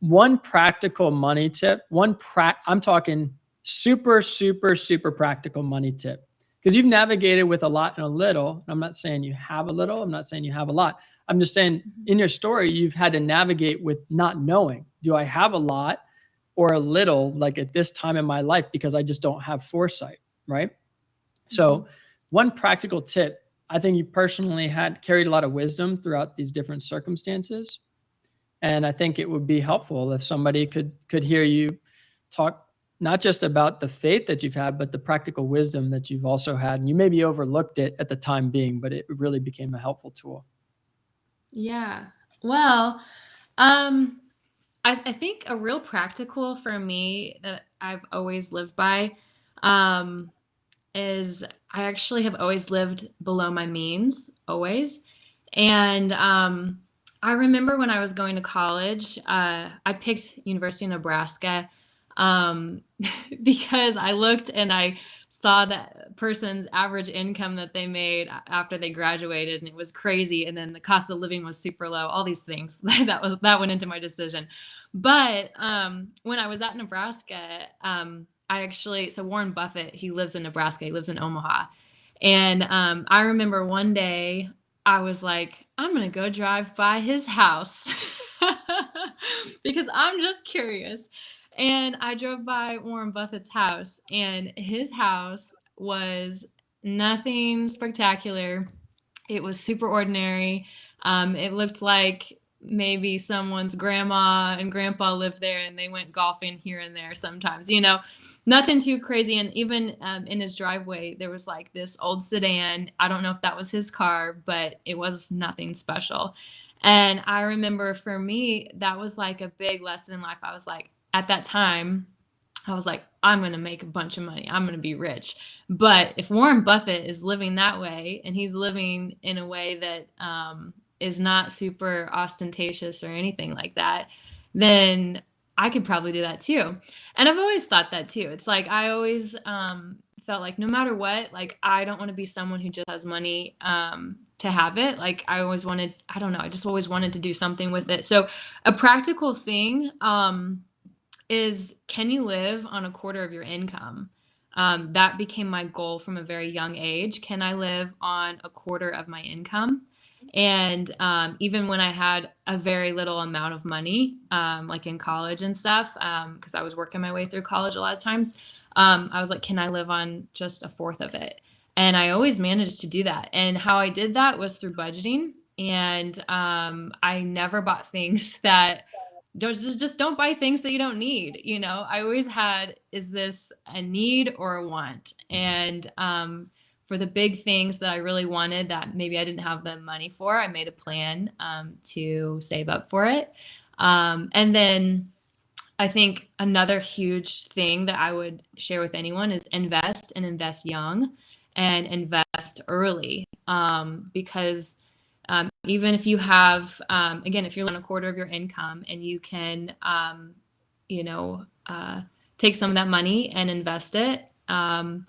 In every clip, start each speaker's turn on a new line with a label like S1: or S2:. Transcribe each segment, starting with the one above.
S1: one practical money tip, I'm talking super, super, super practical money tip. Because you've navigated with a lot and a little. I'm not saying you have a little. I'm not saying you have a lot. I'm just saying in your story, you've had to navigate with not knowing, do I have a lot or a little, like at this time in my life, because I just don't have foresight, right? So one practical tip, I think you personally had carried a lot of wisdom throughout these different circumstances. And I think it would be helpful if somebody could hear you talk not just about the faith that you've had, but the practical wisdom that you've also had. And you maybe overlooked it at the time being, but it really became a helpful tool.
S2: Yeah. Well, I think a real practical for me that I've always lived by is I actually have always lived below my means, always. And I remember when I was going to college, I picked University of Nebraska um, because I looked and I saw that person's average income that they made after they graduated, and it was crazy. And then the cost of living was super low. All these things that went into my decision. But when I was at Nebraska, so Warren Buffett, he lives in Nebraska. He lives in Omaha. And I remember one day I was like, I'm going to go drive by his house because I'm just curious. And I drove by Warren Buffett's house, and his house was nothing spectacular. It was super ordinary. It looked like maybe someone's grandma and grandpa lived there and they went golfing here and there sometimes, nothing too crazy. And even in his driveway, there was like this old sedan. I don't know if that was his car, but it was nothing special. And I remember for me, that was like a big lesson in life. I was like, at that time, I was like, I'm going to make a bunch of money. I'm going to be rich. But if Warren Buffett is living that way, and he's living in a way that is not super ostentatious or anything like that, then I could probably do that too. And I've always thought that too. It's like I always felt like no matter what, like I don't want to be someone who just has money to have it. Like I always wanted, I don't know, I just always wanted to do something with it. So a practical thing is, can you live on a quarter of your income? That became my goal from a very young age. Can I live on a quarter of my income? And even when I had a very little amount of money, like in college and stuff, because I was working my way through college a lot of times, I was like, can I live on just a fourth of it? And I always managed to do that. And how I did that was through budgeting. And I never bought things that don't buy things that you don't need. I always had, is this a need or a want? And for the big things that I really wanted that maybe I didn't have the money for, I made a plan to save up for it. And then I think another huge thing that I would share with anyone is invest young and invest early. Because even if you have, again, if you're on a quarter of your income and you can, take some of that money and invest it. I'm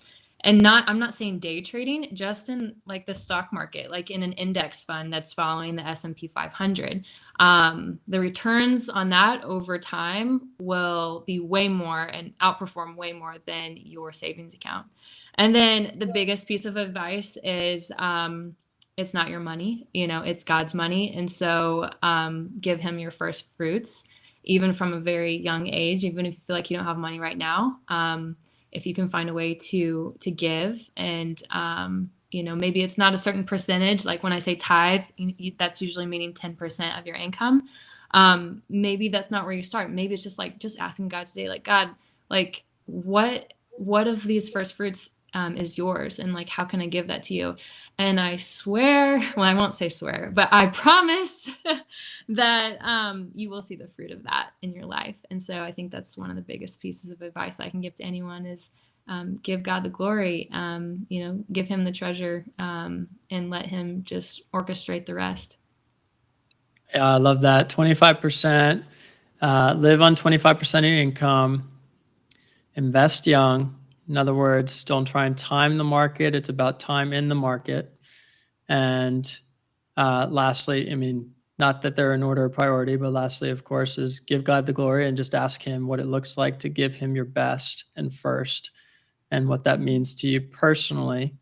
S2: not saying day trading, just in like the stock market, like in an index fund that's following the S&P 500. The returns on that over time will be way more and outperform way more than your savings account. And then the biggest piece of advice is, it's not your money, it's God's money. And so give him your first fruits, even from a very young age, even if you feel like you don't have money right now. If you can find a way to give, and maybe it's not a certain percentage. Like when I say tithe, that's usually meaning 10% of your income. Maybe that's not where you start. Maybe it's just asking God today, like, God, like what of these first fruits is yours, and like how can I give that to you? And I swear, well, I won't say swear, but I promise that you will see the fruit of that in your life. And so I think that's one of the biggest pieces of advice I can give to anyone is give God the glory, give him the treasure, and let him just orchestrate the rest.
S1: Yeah, I love that. 25%, live on 25% of your income, invest young. In other words, don't try and time the market. It's about time in the market. And lastly, not that they're in order of priority, but lastly, of course, is give God the glory and just ask him what it looks like to give him your best and first, and what that means to you personally.